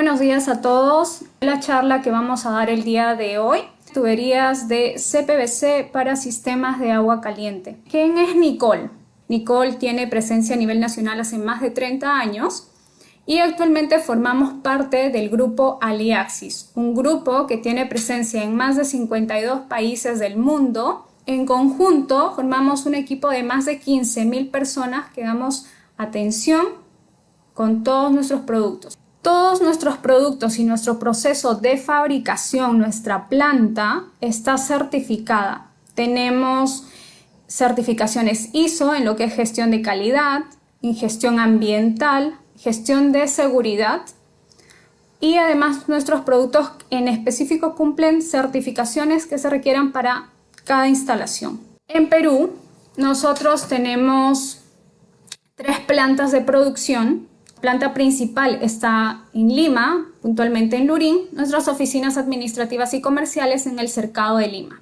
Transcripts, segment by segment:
buenos días a todos. La charla que vamos a dar el día de hoy, tuberías de CPVC para sistemas de agua caliente. ¿Quién es Nicole? Nicole tiene presencia a nivel nacional hace más de 30 años y actualmente formamos parte del grupo Aliaxis, un grupo que tiene presencia en más de 52 países del mundo. En conjunto formamos un equipo de más de 15.000 personas que damos atención con todos nuestros productos. Todos nuestros productos y nuestro proceso de fabricación, nuestra planta, está certificada. Tenemos certificaciones ISO en lo que es gestión de calidad, en gestión ambiental, gestión de seguridad y además nuestros productos en específico cumplen certificaciones que se requieran para cada instalación. En Perú, nosotros tenemos 3 plantas de producción. La planta principal está en Lima, puntualmente en Lurín, nuestras oficinas administrativas y comerciales en el Cercado de Lima.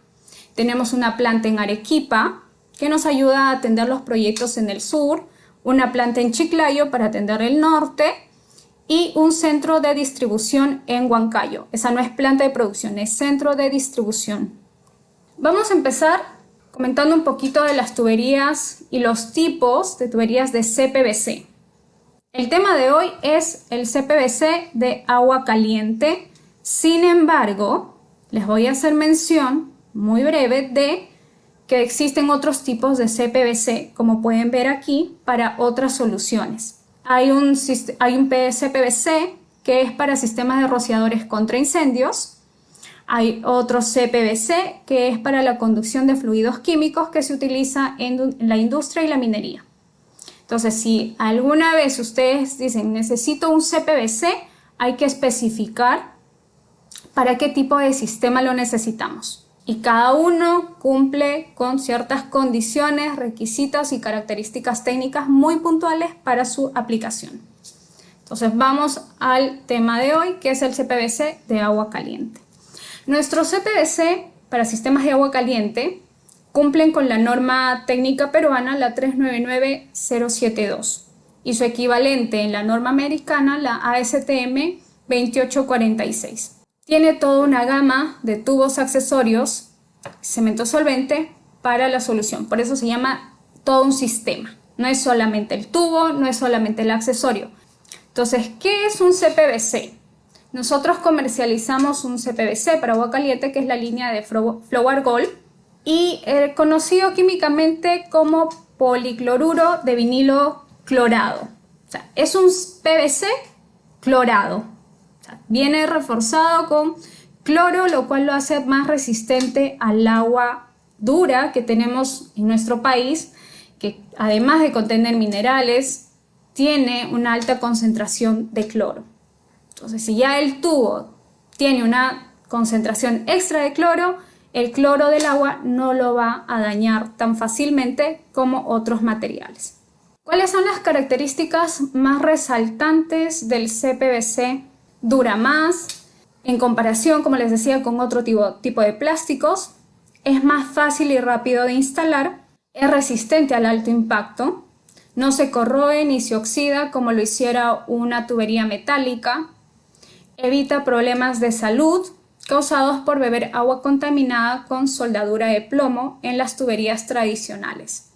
Tenemos una planta en Arequipa que nos ayuda a atender los proyectos en el sur, una planta en Chiclayo para atender el norte y un centro de distribución en Huancayo. Esa no es planta de producción, es centro de distribución. Vamos a empezar comentando un poquito de las tuberías y los tipos de tuberías de CPVC. El tema de hoy es el CPVC de agua caliente. Sin embargo, les voy a hacer mención muy breve de que existen otros tipos de CPVC, como pueden ver aquí, para otras soluciones. Hay un CPVC que es para sistemas de rociadores contra incendios. Hay otro CPVC que es para la conducción de fluidos químicos que se utiliza en la industria y la minería. Entonces, si alguna vez ustedes dicen necesito un CPVC, hay que especificar para qué tipo de sistema lo necesitamos. Y cada uno cumple con ciertas condiciones, requisitos y características técnicas muy puntuales para su aplicación. Entonces, vamos al tema de hoy, que es el CPVC de agua caliente. Nuestro CPVC para sistemas de agua caliente cumplen con la norma técnica peruana, la 399072, y su equivalente en la norma americana, la ASTM 2846. Tiene toda una gama de tubos accesorios, cemento solvente para la solución. Por eso se llama todo un sistema. No es solamente el tubo, no es solamente el accesorio. Entonces, ¿qué es un CPVC? Nosotros comercializamos un CPVC para agua caliente, que es la línea de Flowart Gold, y conocido químicamente como policloruro de vinilo clorado. O sea, es un PVC clorado. O sea, viene reforzado con cloro, lo cual lo hace más resistente al agua dura que tenemos en nuestro país, que además de contener minerales, tiene una alta concentración de cloro. Entonces, si ya el tubo tiene una concentración extra de cloro, el cloro del agua no lo va a dañar tan fácilmente como otros materiales. ¿Cuáles son las características más resaltantes del CPVC? Dura más en comparación, como les decía, con otro tipo de plásticos. Es más fácil y rápido de instalar. Es resistente al alto impacto. No se corroe ni se oxida como lo hiciera una tubería metálica. Evita problemas de salud causados por beber agua contaminada con soldadura de plomo en las tuberías tradicionales.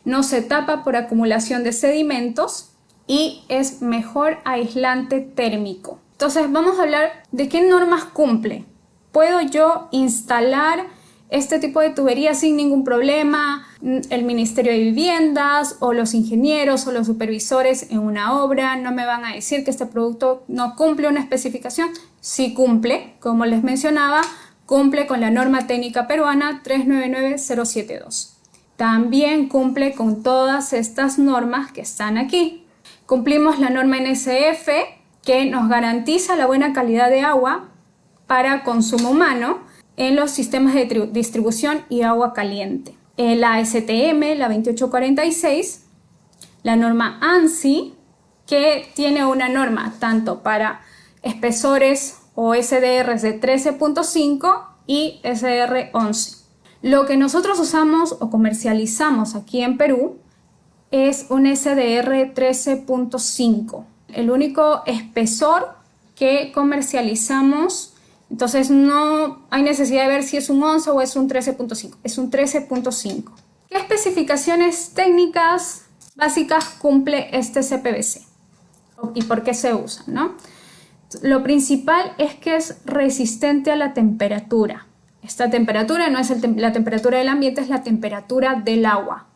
No se tapa por acumulación de sedimentos y es mejor aislante térmico. Entonces vamos a hablar de qué normas cumple. ¿Puedo yo instalar este tipo de tubería sin ningún problema? El Ministerio de Viviendas o los ingenieros o los supervisores en una obra no me van a decir que este producto no cumple una especificación. Sí cumple, como les mencionaba, cumple con la norma técnica peruana 399072. También cumple con todas estas normas que están aquí. Cumplimos la norma NSF, que nos garantiza la buena calidad de agua para consumo humano en los sistemas de distribución y agua caliente. La ASTM, la 2846, la norma ANSI, que tiene una norma tanto para espesores o SDRs de 13.5 y SDR11. Lo que nosotros usamos o comercializamos aquí en Perú es un SDR 13.5. El único espesor que comercializamos. Entonces no hay necesidad de ver si es un 11 o es un 13.5, es un 13.5. ¿Qué especificaciones técnicas básicas cumple este CPVC? ¿Y por qué se usa, no? Lo principal es que es resistente a la temperatura. Esta temperatura no es la temperatura del ambiente, es la temperatura del agua.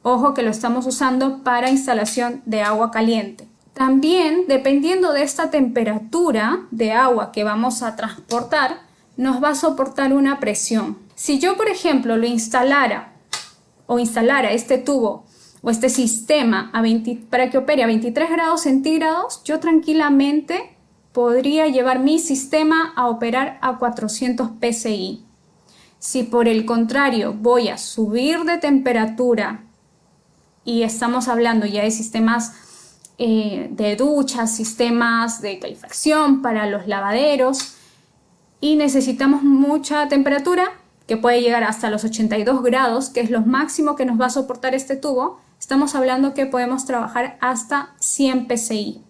Ojo que lo estamos usando para instalación de agua caliente. También, dependiendo de esta temperatura de agua que vamos a transportar, nos va a soportar una presión. Si yo, por ejemplo, lo instalara este tubo o este sistema para que opere a 23 grados centígrados, yo tranquilamente podría llevar mi sistema a operar a 400 psi. Si por el contrario voy a subir de temperatura y estamos hablando ya de sistemas de duchas, sistemas de calefacción para los lavaderos y necesitamos mucha temperatura que puede llegar hasta los 82 grados, que es lo máximo que nos va a soportar este tubo, estamos hablando que podemos trabajar hasta 100 psi.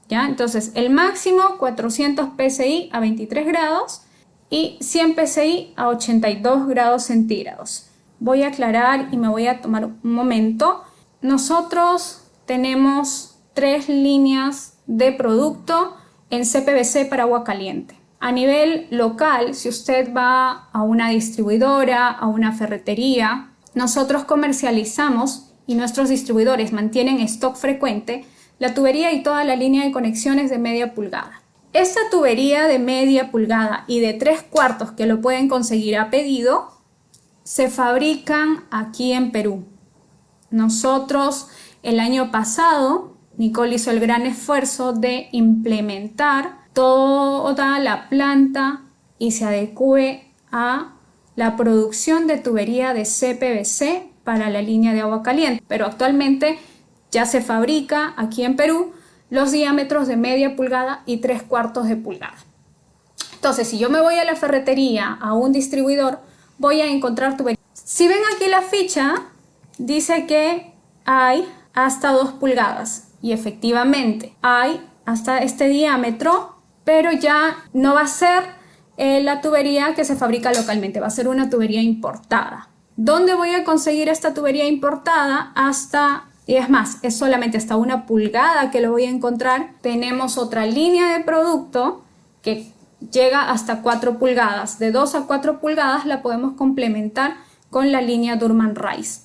¿Ya? Entonces el máximo 400 psi a 23 grados y 100 psi a 82 grados centígrados. Voy a aclarar y me voy a tomar un momento. Nosotros tenemos 3 líneas de producto en CPVC para agua caliente. A nivel local, si usted va a una distribuidora, a una ferretería, nosotros comercializamos y nuestros distribuidores mantienen stock frecuente la tubería y toda la línea de conexiones de media pulgada. Esta tubería de media pulgada y de 3/4 que lo pueden conseguir a pedido se fabrican aquí en Perú. Nosotros el año pasado, Nicole hizo el gran esfuerzo de implementar toda la planta y se adecue a la producción de tubería de CPVC para la línea de agua caliente, pero actualmente ya se fabrica aquí en Perú los diámetros de media pulgada y 3/4 de pulgada. Entonces, si yo me voy a la ferretería, a un distribuidor, voy a encontrar tubería. Si ven aquí la ficha, dice que hay hasta 2 pulgadas y efectivamente hay hasta este diámetro, pero ya no va a ser la tubería que se fabrica localmente, va a ser una tubería importada. ¿Dónde voy a conseguir esta tubería importada? Y es más, es solamente hasta 1 pulgada que lo voy a encontrar. Tenemos otra línea de producto que llega hasta 4 pulgadas. De 2 a 4 pulgadas la podemos complementar con la línea Durman Rice.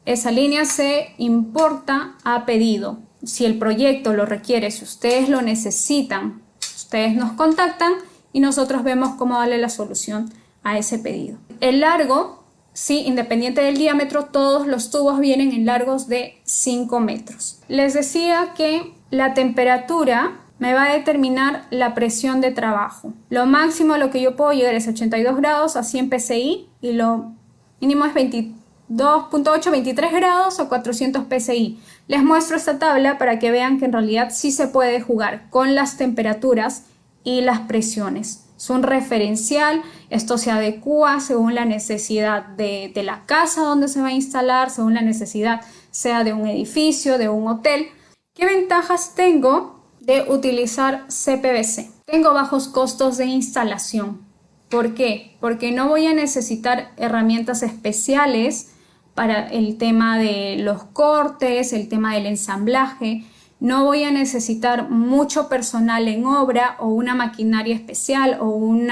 Esa línea se importa a pedido. Si el proyecto lo requiere, si ustedes lo necesitan, ustedes nos contactan y nosotros vemos cómo darle la solución a ese pedido. El largo, sí, independiente del diámetro, todos los tubos vienen en largos de 5 metros. Les decía que la temperatura me va a determinar la presión de trabajo. Lo máximo a lo que yo puedo llegar es 82 grados a 100 psi y lo mínimo es 22.8, 23 grados a 400 psi. Les muestro esta tabla para que vean que en realidad sí se puede jugar con las temperaturas y las presiones. Es un referencial, esto se adecua según la necesidad de la casa donde se va a instalar, según la necesidad sea de un edificio, de un hotel. ¿Qué ventajas tengo de utilizar CPVC? Tengo bajos costos de instalación. ¿Por qué? Porque no voy a necesitar herramientas especiales para el tema de los cortes, el tema del ensamblaje. No voy a necesitar mucho personal en obra o una maquinaria especial o un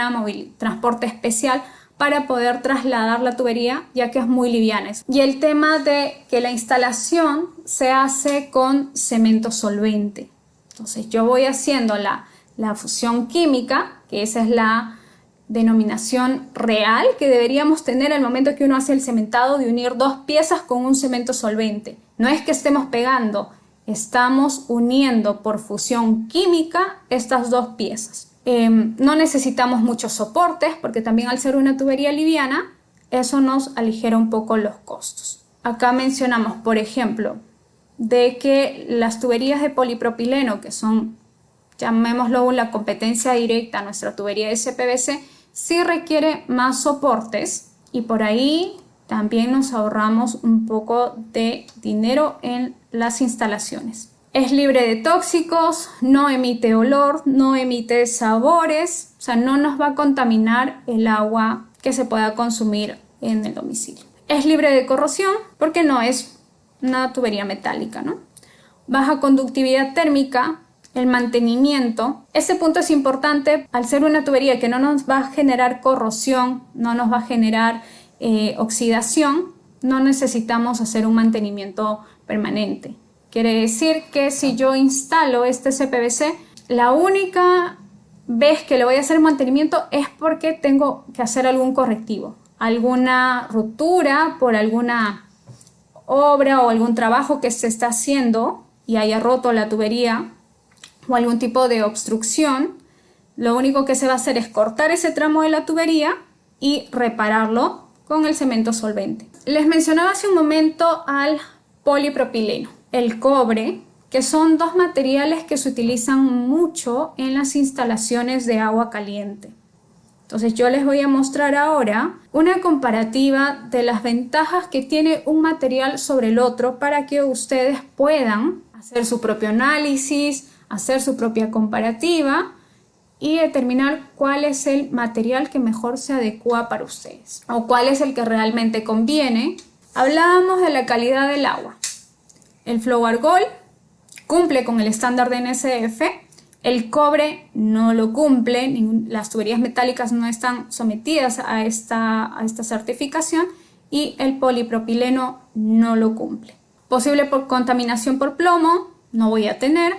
transporte especial para poder trasladar la tubería, ya que es muy liviana. Y el tema de que la instalación se hace con cemento solvente. Entonces yo voy haciendo la fusión química, que esa es la denominación real que deberíamos tener al momento que uno hace el cementado, de unir 2 piezas con un cemento solvente. No es que estemos pegando, estamos uniendo por fusión química estas 2 piezas. No necesitamos muchos soportes porque también al ser una tubería liviana, eso nos aligera un poco los costos. Acá mencionamos, por ejemplo, de que las tuberías de polipropileno, que son, llamémoslo, la competencia directa a nuestra tubería de CPVC, sí requiere más soportes y por ahí también nos ahorramos un poco de dinero en las instalaciones. Es libre de tóxicos, no emite olor, no emite sabores, o sea, no nos va a contaminar el agua que se pueda consumir en el domicilio. Es libre de corrosión porque no es una tubería metálica, ¿no? Baja conductividad térmica, el mantenimiento. Este punto es importante al ser una tubería que no nos va a generar corrosión, no nos va a generar oxidación, no necesitamos hacer un mantenimiento permanente. Quiere decir que si yo instalo este CPVC, la única vez que le voy a hacer mantenimiento es porque tengo que hacer algún correctivo, alguna ruptura por alguna obra o algún trabajo que se está haciendo y haya roto la tubería o algún tipo de obstrucción. Lo único que se va a hacer es cortar ese tramo de la tubería y repararlo con el cemento solvente. Les mencionaba hace un momento al polipropileno, el cobre, que son dos materiales que se utilizan mucho en las instalaciones de agua caliente. Entonces yo les voy a mostrar ahora una comparativa de las ventajas que tiene un material sobre el otro para que ustedes puedan hacer su propio análisis, hacer su propia comparativa y determinar cuál es el material que mejor se adecua para ustedes o cuál es el que realmente conviene. Hablábamos de la calidad del agua. El Flow Argol cumple con el estándar de NSF. El cobre no lo cumple, las tuberías metálicas no están sometidas a esta certificación y el polipropileno no lo cumple. Posible por contaminación por plomo, no voy a tener.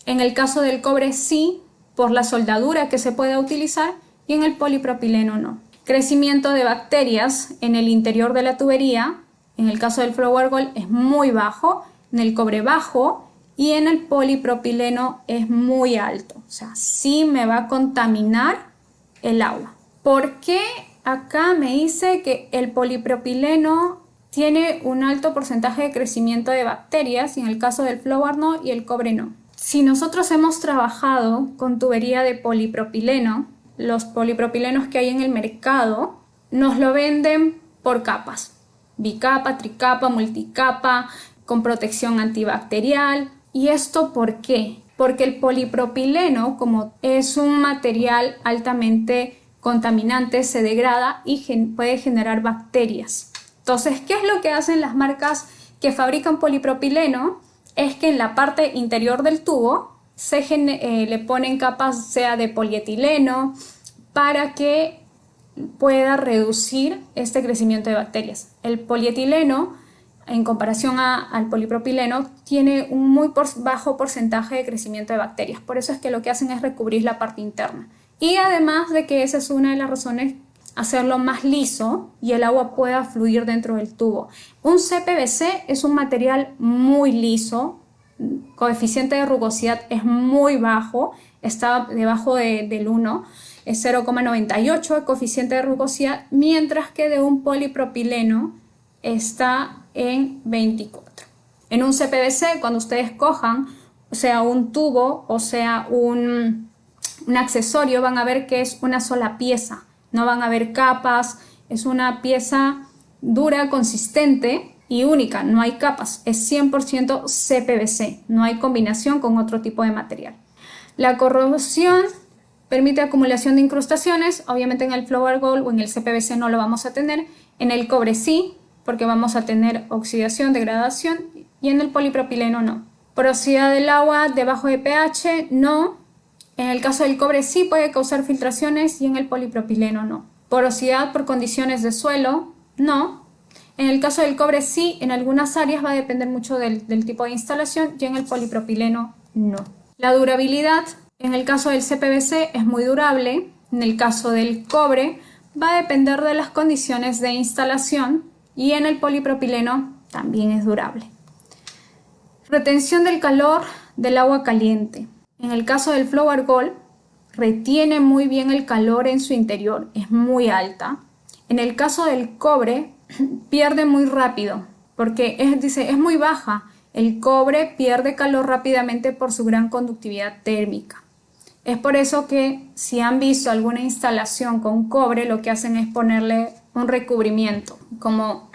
En el caso del cobre sí, por la soldadura que se pueda utilizar, y en el polipropileno no. Crecimiento de bacterias en el interior de la tubería, en el caso del Flow Argol es muy bajo, en el cobre bajo, y en el polipropileno es muy alto, o sea, sí me va a contaminar el agua. ¿Por qué acá me dice que el polipropileno tiene un alto porcentaje de crecimiento de bacterias y en el caso del Flow Argol no y el cobre no? Si nosotros hemos trabajado con tubería de polipropileno, los polipropilenos que hay en el mercado nos lo venden por capas, bicapa, tricapa, multicapa, con protección antibacterial. ¿Y esto por qué? Porque el polipropileno, como es un material altamente contaminante, se degrada y puede generar bacterias. Entonces, ¿qué es lo que hacen las marcas que fabrican polipropileno? Es que en la parte interior del tubo le ponen capas, sea de polietileno, para que pueda reducir este crecimiento de bacterias. El polietileno, en comparación al polipropileno, tiene un muy bajo porcentaje de crecimiento de bacterias. Por eso es que lo que hacen es recubrir la parte interna. Y además de que esa es una de las razones, hacerlo más liso y el agua pueda fluir dentro del tubo. Un CPVC es un material muy liso, coeficiente de rugosidad es muy bajo, está debajo del 1, es 0,98 el coeficiente de rugosidad, mientras que de un polipropileno está en 24. En un CPVC, cuando ustedes cojan, o sea un tubo, o sea un accesorio, van a ver que es una sola pieza, no van a ver capas, es una pieza dura, consistente y única, no hay capas, es 100% CPVC, no hay combinación con otro tipo de material. La corrosión permite acumulación de incrustaciones, obviamente en el Flow Argol o en el CPVC no lo vamos a tener, en el cobre sí, porque vamos a tener oxidación, degradación, y en el polipropileno no. Porosidad del agua debajo de pH, no. En el caso del cobre sí puede causar filtraciones y en el polipropileno no. Porosidad por condiciones de suelo, no. En el caso del cobre sí, en algunas áreas va a depender mucho del tipo de instalación y en el polipropileno no. La durabilidad, en el caso del CPVC es muy durable, en el caso del cobre va a depender de las condiciones de instalación y en el polipropileno también es durable. Retención del calor del agua caliente. En el caso del Flow Argol, retiene muy bien el calor en su interior, es muy alta. En el caso del cobre, pierde muy rápido, porque es muy baja. El cobre pierde calor rápidamente por su gran conductividad térmica. Es por eso que si han visto alguna instalación con cobre, lo que hacen es ponerle un recubrimiento, como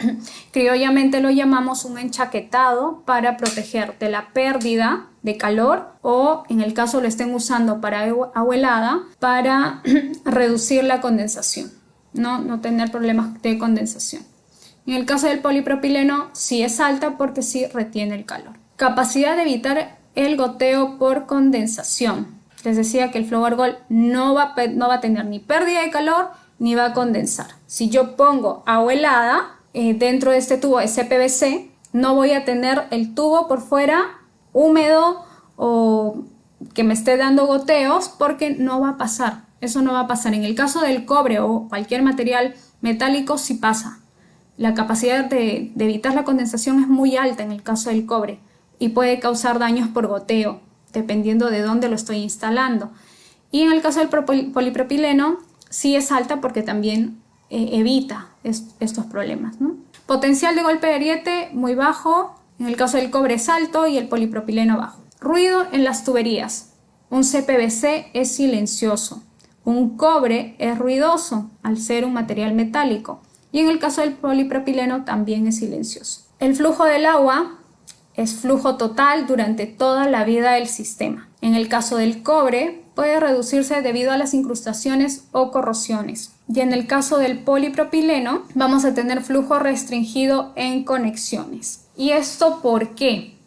criollamente lo llamamos un enchaquetado, para proteger de la pérdida de calor, o en el caso lo estén usando para agua helada, para reducir la condensación, no tener problemas de condensación. En el caso del polipropileno sí es alta porque sí retiene el calor. Capacidad de evitar el goteo por condensación. Les decía que el Flow Gold no va a tener ni pérdida de calor ni va a condensar. Si yo pongo agua helada dentro de este tubo de CPVC, no voy a tener el tubo por fuera húmedo o que me esté dando goteos, porque no va a pasar. Eso no va a pasar. En el caso del cobre o cualquier material metálico sí pasa. La capacidad de evitar la condensación es muy alta en el caso del cobre y puede causar daños por goteo, dependiendo de dónde lo estoy instalando. Y en el caso del polipropileno sí es alta porque también evita estos problemas, ¿no? Potencial de golpe de ariete muy bajo, en el caso del cobre es alto y el polipropileno bajo. Ruido en las tuberías. Un CPVC es silencioso. Un cobre es ruidoso al ser un material metálico. Y en el caso del polipropileno también es silencioso. El flujo del agua es flujo total durante toda la vida del sistema. En el caso del cobre puede reducirse debido a las incrustaciones o corrosiones. Y en el caso del polipropileno vamos a tener flujo restringido en conexiones. ¿Y esto por qué?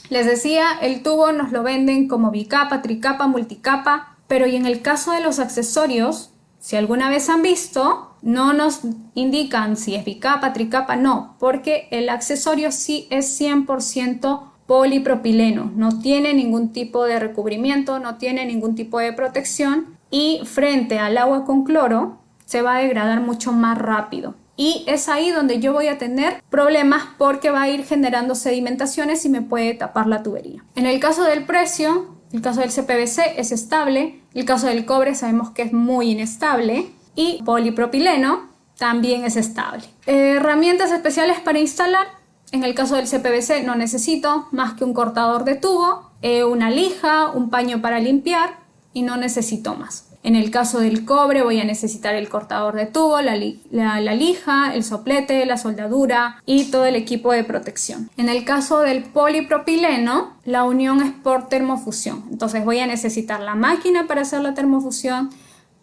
Les decía, el tubo nos lo venden como bicapa, tricapa, multicapa, pero y en el caso de los accesorios, si alguna vez han visto, no nos indican si es bicapa, tricapa, no, porque el accesorio sí es 100% polipropileno, no tiene ningún tipo de recubrimiento, no tiene ningún tipo de protección, y frente al agua con cloro se va a degradar mucho más rápido. Y es ahí donde yo voy a tener problemas, porque va a ir generando sedimentaciones y me puede tapar la tubería. En el caso del precio, el caso del CPVC es estable, el caso del cobre sabemos que es muy inestable, y polipropileno también es estable. Herramientas especiales para instalar. En el caso del CPVC no necesito más que un cortador de tubo, una lija, un paño para limpiar, y no necesito más. En el caso del cobre voy a necesitar el cortador de tubo, la lija, el soplete, la soldadura y todo el equipo de protección. En el caso del polipropileno, la unión es por termofusión. Entonces voy a necesitar la máquina para hacer la termofusión,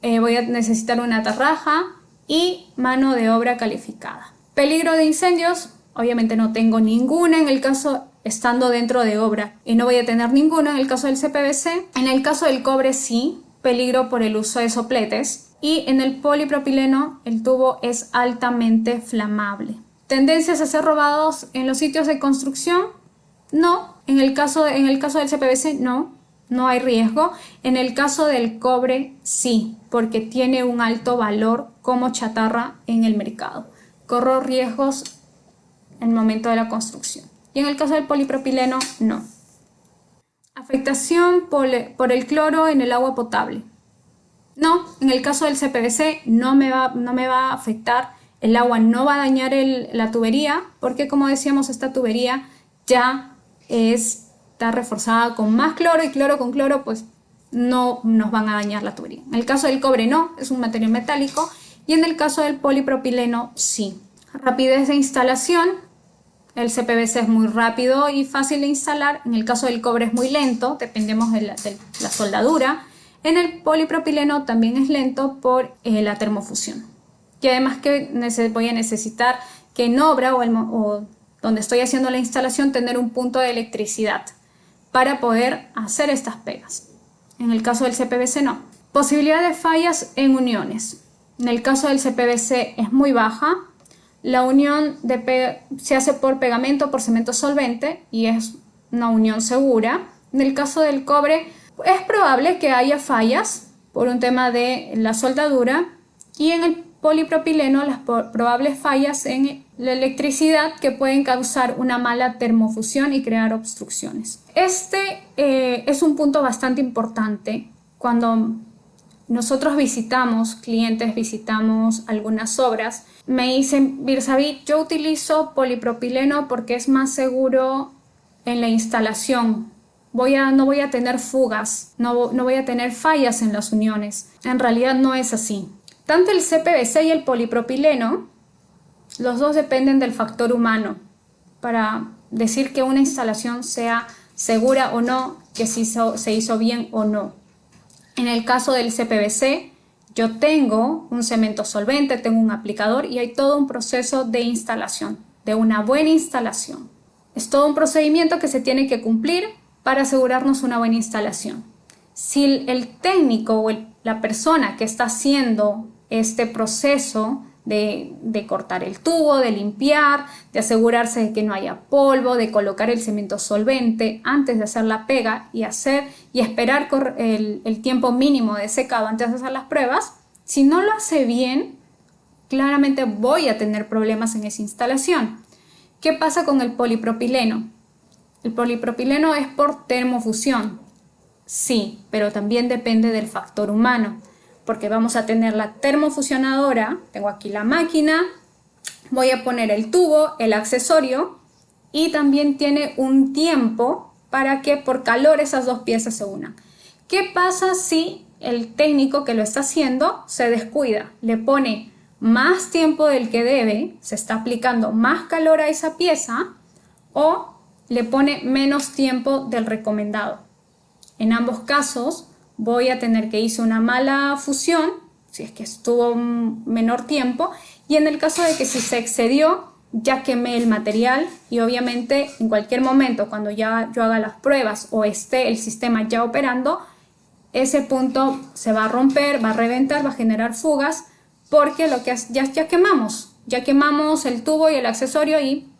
voy a necesitar una tarraja y mano de obra calificada. Peligro de incendios, obviamente no tengo ninguna en el caso estando dentro de obra, y no voy a tener ninguno en el caso del CPVC. En el caso del cobre sí, peligro por el uso de sopletes, y en el polipropileno el tubo es altamente flamable. ¿Tendencias a ser robados en los sitios de construcción? No. En el caso del CPVC no hay riesgo. En el caso del cobre sí, porque tiene un alto valor como chatarra en el mercado. Corro riesgos en el momento de la construcción. Y en el caso del polipropileno no. Afectación por el cloro en el agua potable. No, en el caso del CPVC no me va a afectar. El agua no va a dañar la tubería, porque como decíamos, esta tubería ya está reforzada con más cloro, y cloro con cloro pues no nos van a dañar la tubería. En el caso del cobre no, es un material metálico, y en el caso del polipropileno sí. Rapidez de instalación. El CPVC es muy rápido y fácil de instalar. En el caso del cobre es muy lento, dependemos de la soldadura. En el polipropileno también es lento por la termofusión. Y además que voy a necesitar que en obra o donde estoy haciendo la instalación tener un punto de electricidad para poder hacer estas pegas. En el caso del CPVC no. Posibilidad de fallas en uniones. En el caso del CPVC es muy baja. La unión se hace por pegamento, por cemento solvente, y es una unión segura. En el caso del cobre es probable que haya fallas por un tema de la soldadura, y en el polipropileno las probables fallas en la electricidad, que pueden causar una mala termofusión y crear obstrucciones. Este es un punto bastante importante cuando nosotros visitamos clientes, visitamos algunas obras. Me dicen: Birsabit, yo utilizo polipropileno porque es más seguro en la instalación. No voy a tener fugas, no voy a tener fallas en las uniones. En realidad no es así. Tanto el CPVC y el polipropileno, los dos dependen del factor humano para decir que una instalación sea segura o no, que se hizo bien o no. En el caso del CPVC, yo tengo un cemento solvente, tengo un aplicador y hay todo un proceso de instalación, de una buena instalación. Es todo un procedimiento que se tiene que cumplir para asegurarnos una buena instalación. Si el técnico o la persona que está haciendo este proceso de cortar el tubo, de limpiar, de asegurarse de que no haya polvo, de colocar el cemento solvente antes de hacer la pega y esperar el tiempo mínimo de secado antes de hacer las pruebas, si no lo hace bien, claramente voy a tener problemas en esa instalación. ¿Qué pasa con el polipropileno? El polipropileno es por termofusión, sí, pero también depende del factor humano, porque vamos a tener la termofusionadora, tengo aquí la máquina, voy a poner el tubo, el accesorio y también tiene un tiempo para que por calor esas dos piezas se unan. ¿Qué pasa si el técnico que lo está haciendo se descuida? Le pone más tiempo del que debe, se está aplicando más calor a esa pieza o le pone menos tiempo del recomendado. En ambos casos voy a tener que hice una mala fusión, si es que estuvo un menor tiempo, y en el caso de que si se excedió, ya quemé el material y obviamente en cualquier momento cuando ya yo haga las pruebas o esté el sistema ya operando, ese punto se va a romper, va a reventar, va a generar fugas, porque lo que ya quemamos el tubo y el accesorio y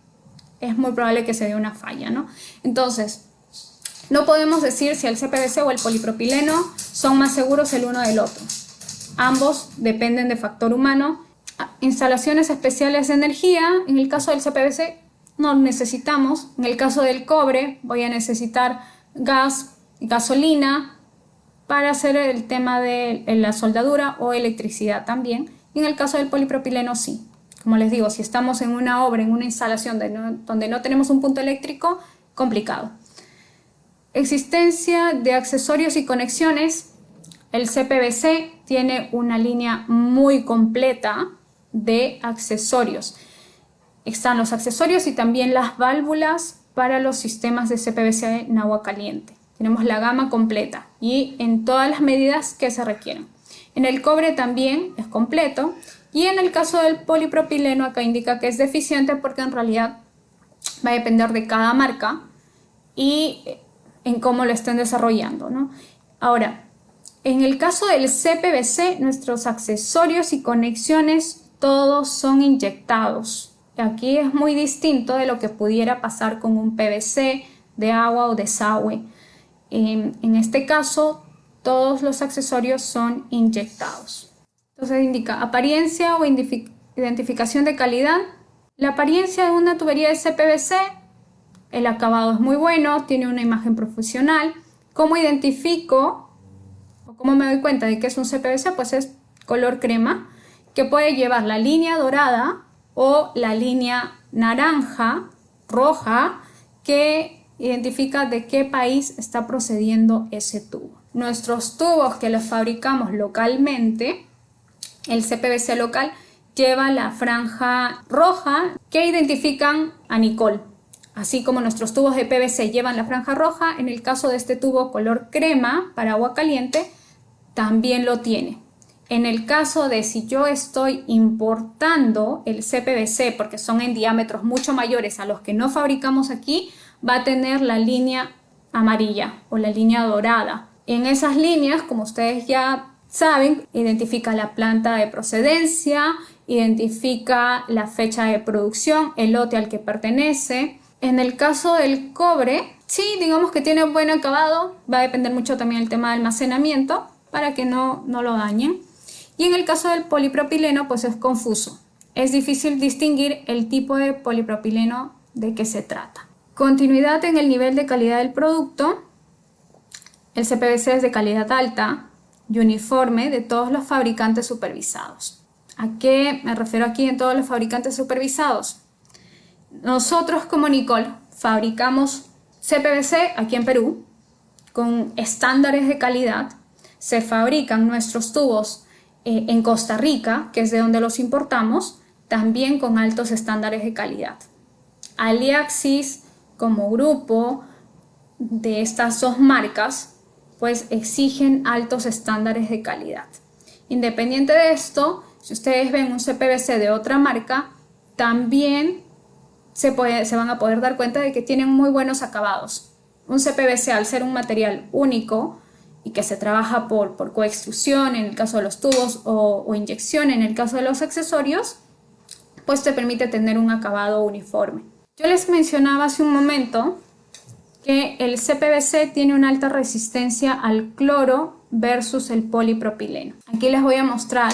es muy probable que se dé una falla, ¿no? Entonces, no podemos decir si el CPVC o el polipropileno son más seguros el uno del otro. Ambos dependen de factor humano. Instalaciones especiales de energía, en el caso del CPVC no necesitamos. En el caso del cobre voy a necesitar gas, gasolina para hacer el tema de la soldadura o electricidad también. Y en el caso del polipropileno sí. Como les digo, si estamos en una obra, en una instalación donde no tenemos un punto eléctrico, complicado. Existencia de accesorios y conexiones. El CPVC tiene una línea muy completa de accesorios. Están los accesorios y también las válvulas para los sistemas de CPVC en agua caliente. Tenemos la gama completa y en todas las medidas que se requieren. En el cobre también es completo y en el caso del polipropileno acá indica que es deficiente porque en realidad va a depender de cada marca y en cómo lo estén desarrollando, ¿no? Ahora, en el caso del CPVC, nuestros accesorios y conexiones todos son inyectados. Aquí es muy distinto de lo que pudiera pasar con un PVC de agua o desagüe. En este caso, todos los accesorios son inyectados. Entonces indica apariencia o identificación de calidad. La apariencia de una tubería de CPVC, el acabado es muy bueno, tiene una imagen profesional. ¿Cómo identifico o cómo me doy cuenta de que es un CPVC? Pues es color crema, que puede llevar la línea dorada o la línea naranja, roja, que identifica de qué país está procediendo ese tubo. Nuestros tubos que los fabricamos localmente, el CPVC local, lleva la franja roja que identifican a Nicol. Así como nuestros tubos de PVC llevan la franja roja, en el caso de este tubo color crema para agua caliente, también lo tiene. En el caso de si yo estoy importando el CPVC, porque son en diámetros mucho mayores a los que no fabricamos aquí, va a tener la línea amarilla o la línea dorada. En esas líneas, como ustedes ya saben, identifica la planta de procedencia, identifica la fecha de producción, el lote al que pertenece. En el caso del cobre, sí, digamos que tiene un buen acabado, va a depender mucho también del tema de almacenamiento para que no lo dañen. Y en el caso del polipropileno, pues es confuso. Es difícil distinguir el tipo de polipropileno de qué se trata. Continuidad en el nivel de calidad del producto. El CPVC es de calidad alta y uniforme de todos los fabricantes supervisados. ¿A qué me refiero aquí en todos los fabricantes supervisados? Nosotros como Nicol fabricamos CPVC aquí en Perú con estándares de calidad. Se fabrican nuestros tubos en Costa Rica, que es de donde los importamos, también con altos estándares de calidad. Aliaxis, como grupo de estas dos marcas, pues exigen altos estándares de calidad. Independiente de esto, si ustedes ven un CPVC de otra marca, también se van a poder dar cuenta de que tienen muy buenos acabados. Un CPVC, al ser un material único y que se trabaja por coextrusión en el caso de los tubos o inyección en el caso de los accesorios, pues te permite tener un acabado uniforme. Yo les mencionaba hace un momento que el CPVC tiene una alta resistencia al cloro versus el polipropileno. Aquí les voy a mostrar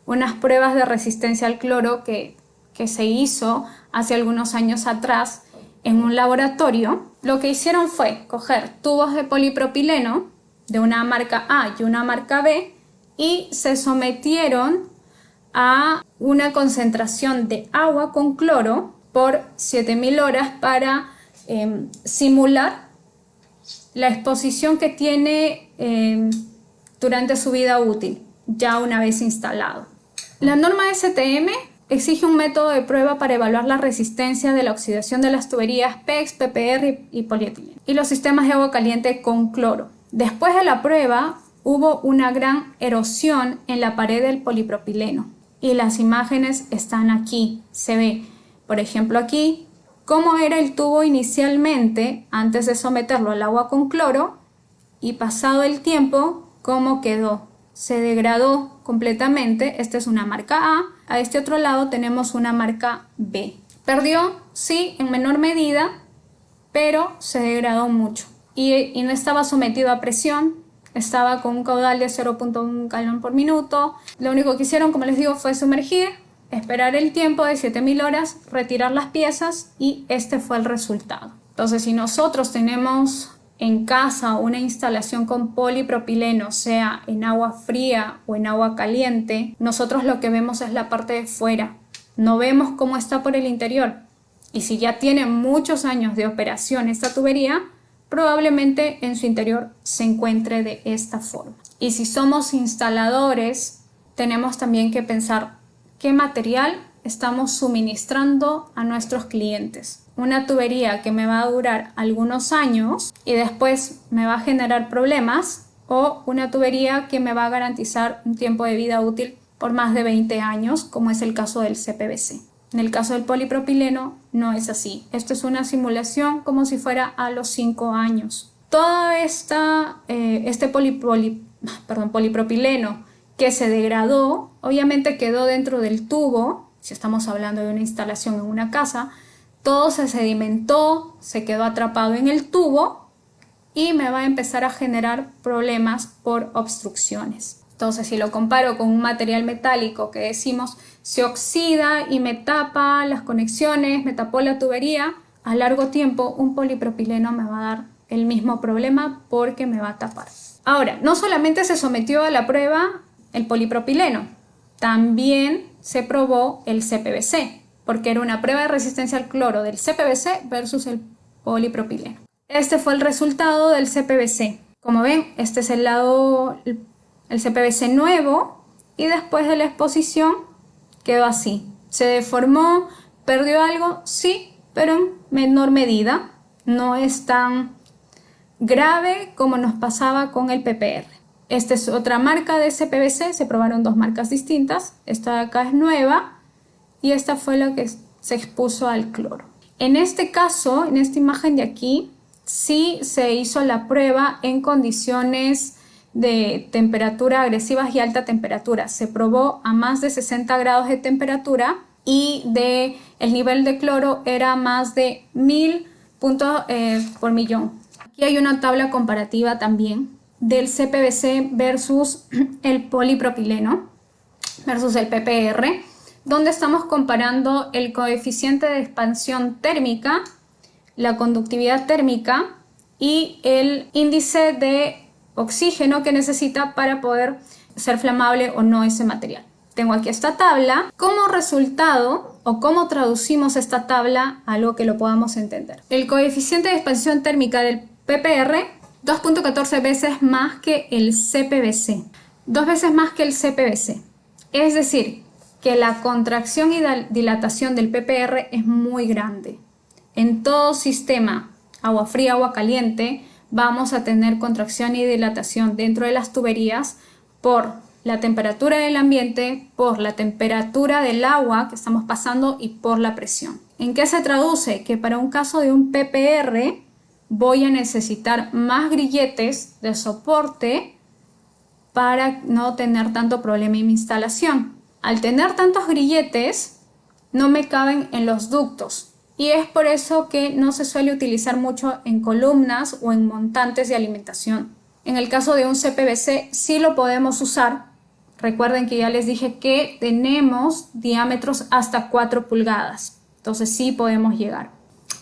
unas pruebas de resistencia al cloro que se hizo hace algunos años atrás en un laboratorio. Lo que hicieron fue coger tubos de polipropileno de una marca A y una marca B y se sometieron a una concentración de agua con cloro por 7000 horas para simular la exposición que tiene durante su vida útil, ya una vez instalado. La norma STM exige un método de prueba para evaluar la resistencia de la oxidación de las tuberías PEX, PPR y polietileno y los sistemas de agua caliente con cloro. Después de la prueba hubo una gran erosión en la pared del polipropileno y las imágenes están aquí. Se ve, por ejemplo, aquí cómo era el tubo inicialmente antes de someterlo al agua con cloro y pasado el tiempo cómo quedó. Se degradó completamente. Esta es una marca A este otro lado tenemos una marca B. Perdió, sí, en menor medida, pero se degradó mucho y no estaba sometido a presión, estaba con un caudal de 0.1 galón por minuto. Lo único que hicieron, como les digo, fue sumergir, esperar el tiempo de 7000 horas, retirar las piezas y este fue el resultado. Entonces, si nosotros tenemos en casa una instalación con polipropileno, sea en agua fría o en agua caliente, nosotros lo que vemos es la parte de fuera, no vemos cómo está por el interior. Y si ya tiene muchos años de operación esta tubería, probablemente en su interior se encuentre de esta forma. Y si somos instaladores, tenemos también que pensar qué material estamos suministrando a nuestros clientes. Una tubería que me va a durar algunos años y después me va a generar problemas, o una tubería que me va a garantizar un tiempo de vida útil por más de 20 años, como es el caso del CPVC. En el caso del polipropileno no es así. Esto es una simulación como si fuera a los 5 años. Todo este polipropileno que se degradó, obviamente quedó dentro del tubo. Si estamos hablando de una instalación en una casa, todo se sedimentó, se quedó atrapado en el tubo y me va a empezar a generar problemas por obstrucciones. Entonces, si lo comparo con un material metálico que decimos se oxida y me tapa las conexiones, me tapó la tubería, a largo tiempo un polipropileno me va a dar el mismo problema porque me va a tapar. Ahora, no solamente se sometió a la prueba el polipropileno, también se probó el CPVC, porque era una prueba de resistencia al cloro del CPVC versus el polipropileno. Este fue el resultado del CPVC. Como ven, este es el CPVC nuevo y después de la exposición quedó así. ¿Se deformó? ¿Perdió algo? Sí, pero en menor medida. No es tan grave como nos pasaba con el PPR. Esta es otra marca de CPVC, se probaron dos marcas distintas. Esta de acá es nueva y esta fue la que se expuso al cloro. En este caso, en esta imagen de aquí, sí se hizo la prueba en condiciones de temperatura agresivas y alta temperatura. Se probó a más de 60 grados de temperatura y el nivel de cloro era más de 1000 puntos por millón. Aquí hay una tabla comparativa también del CPVC versus el polipropileno versus el PPR, donde estamos comparando el coeficiente de expansión térmica, la conductividad térmica y el índice de oxígeno que necesita para poder ser flamable o no ese material. Tengo aquí esta tabla. Como resultado, o cómo traducimos esta tabla a algo que lo podamos entender. El coeficiente de expansión térmica del PPR, 2.14 veces más que el CPVC. 2 veces más que el CPVC. Es decir, que la contracción y dilatación del PPR es muy grande. En todo sistema, agua fría, agua caliente, vamos a tener contracción y dilatación dentro de las tuberías por la temperatura del ambiente, por la temperatura del agua que estamos pasando y por la presión. ¿En qué se traduce? Que para un caso de un PPR voy a necesitar más grilletes de soporte para no tener tanto problema en mi instalación. Al tener tantos grilletes, no me caben en los ductos y es por eso que no se suele utilizar mucho en columnas o en montantes de alimentación. En el caso de un CPVC sí lo podemos usar. Recuerden que ya les dije que tenemos diámetros hasta 4 pulgadas, entonces sí podemos llegar.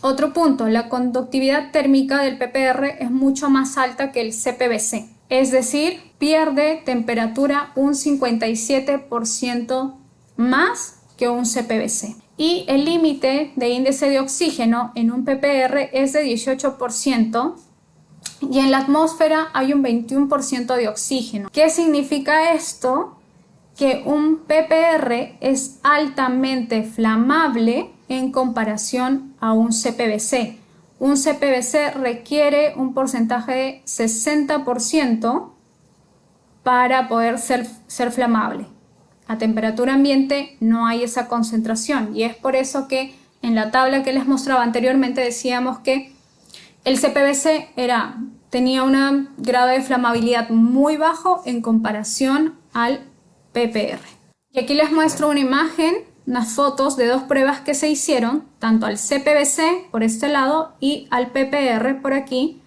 Otro punto, la conductividad térmica del PPR es mucho más alta que el CPVC. Es decir, pierde temperatura un 57% más que un CPVC. Y el límite de índice de oxígeno en un PPR es de 18% y en la atmósfera hay un 21% de oxígeno. ¿Qué significa esto? Que un PPR es altamente flamable en comparación a un CPVC. Un CPVC requiere un porcentaje de 60% para poder ser flamable. A temperatura ambiente no hay esa concentración y es por eso que en la tabla que les mostraba anteriormente decíamos que el CPVC tenía un grado de flamabilidad muy bajo en comparación al PPR. Y aquí les muestro una imagen, unas fotos de dos pruebas que se hicieron, tanto al CPVC por este lado y al PPR por aquí,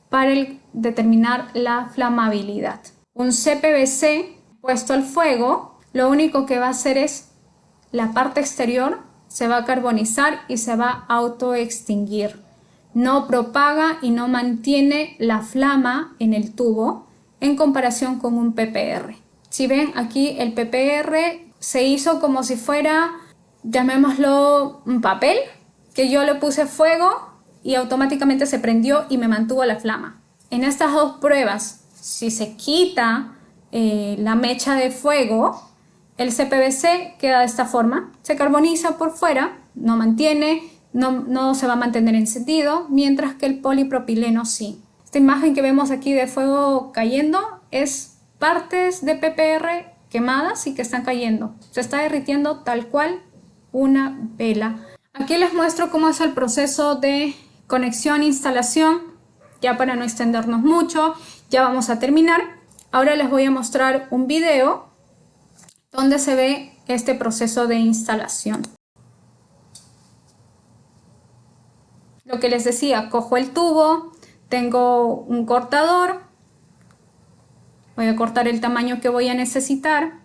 para determinar la flamabilidad. Un CPVC puesto al fuego, lo único que va a hacer es la parte exterior se va a carbonizar y se va a autoextinguir. No propaga y no mantiene la flama en el tubo en comparación con un PPR. Si ven aquí el PPR se hizo como si fuera, llamémoslo un papel, que yo le puse fuego y automáticamente se prendió y me mantuvo la flama. En estas dos pruebas, si se quita la mecha de fuego, el CPVC queda de esta forma, se carboniza por fuera, no se va a mantener encendido, mientras que el polipropileno sí. Esta imagen que vemos aquí de fuego cayendo es partes de PPR quemadas y que están cayendo. Se está derritiendo tal cual una vela. Aquí les muestro cómo es el proceso de conexión e instalación, ya para no extendernos mucho, ya vamos a terminar. Ahora les voy a mostrar un video donde se ve este proceso de instalación. Lo que les decía, cojo el tubo, tengo un cortador, voy a cortar el tamaño que voy a necesitar,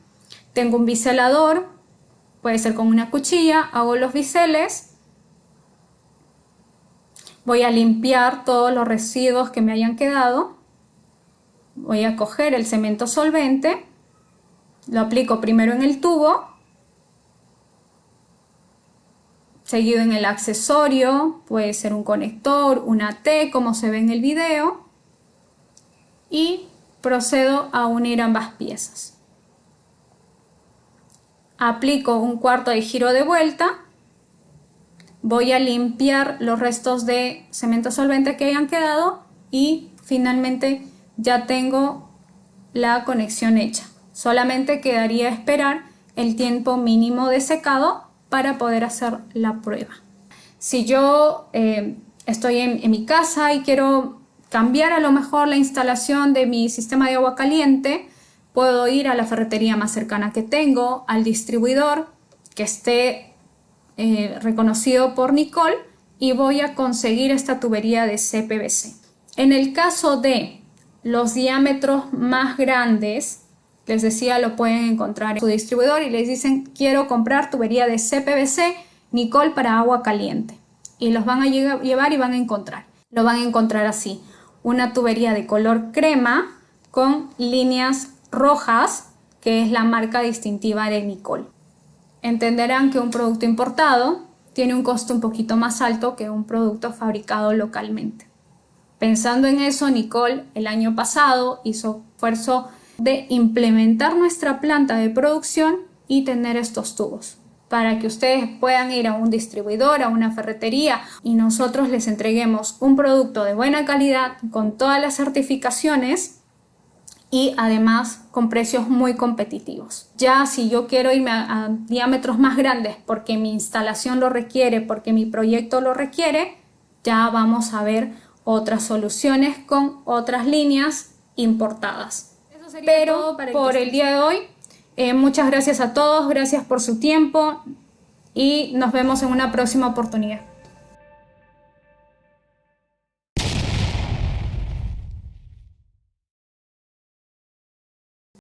tengo un biselador, puede ser con una cuchilla, hago los biseles, voy a limpiar todos los residuos que me hayan quedado, voy a coger el cemento solvente, lo aplico primero en el tubo, seguido en el accesorio, puede ser un conector, una T como se ve en el video, y procedo a unir ambas piezas. Aplico un cuarto de giro de vuelta, voy a limpiar los restos de cemento solvente que hayan quedado y finalmente ya tengo la conexión hecha. Solamente quedaría esperar el tiempo mínimo de secado para poder hacer la prueba. Si yo estoy en mi casa y quiero cambiar a lo mejor la instalación de mi sistema de agua caliente, puedo ir a la ferretería más cercana que tengo, al distribuidor que esté reconocido por Nicol y voy a conseguir esta tubería de CPVC. En el caso de los diámetros más grandes, les decía, lo pueden encontrar en su distribuidor y les dicen quiero comprar tubería de CPVC Nicol para agua caliente y los van a llevar y van a encontrar. Lo van a encontrar así, una tubería de color crema con líneas rojas, que es la marca distintiva de Nicol. Entenderán que un producto importado tiene un costo un poquito más alto que un producto fabricado localmente. Pensando en eso, Nicol el año pasado hizo esfuerzo de implementar nuestra planta de producción y tener estos tubos, para que ustedes puedan ir a un distribuidor, a una ferretería y nosotros les entreguemos un producto de buena calidad con todas las certificaciones y además con precios muy competitivos. Ya si yo quiero irme a diámetros más grandes porque mi instalación lo requiere, porque mi proyecto lo requiere, ya vamos a ver otras soluciones con otras líneas importadas. Eso sería todo por el día de hoy. Muchas gracias a todos, gracias por su tiempo y nos vemos en una próxima oportunidad.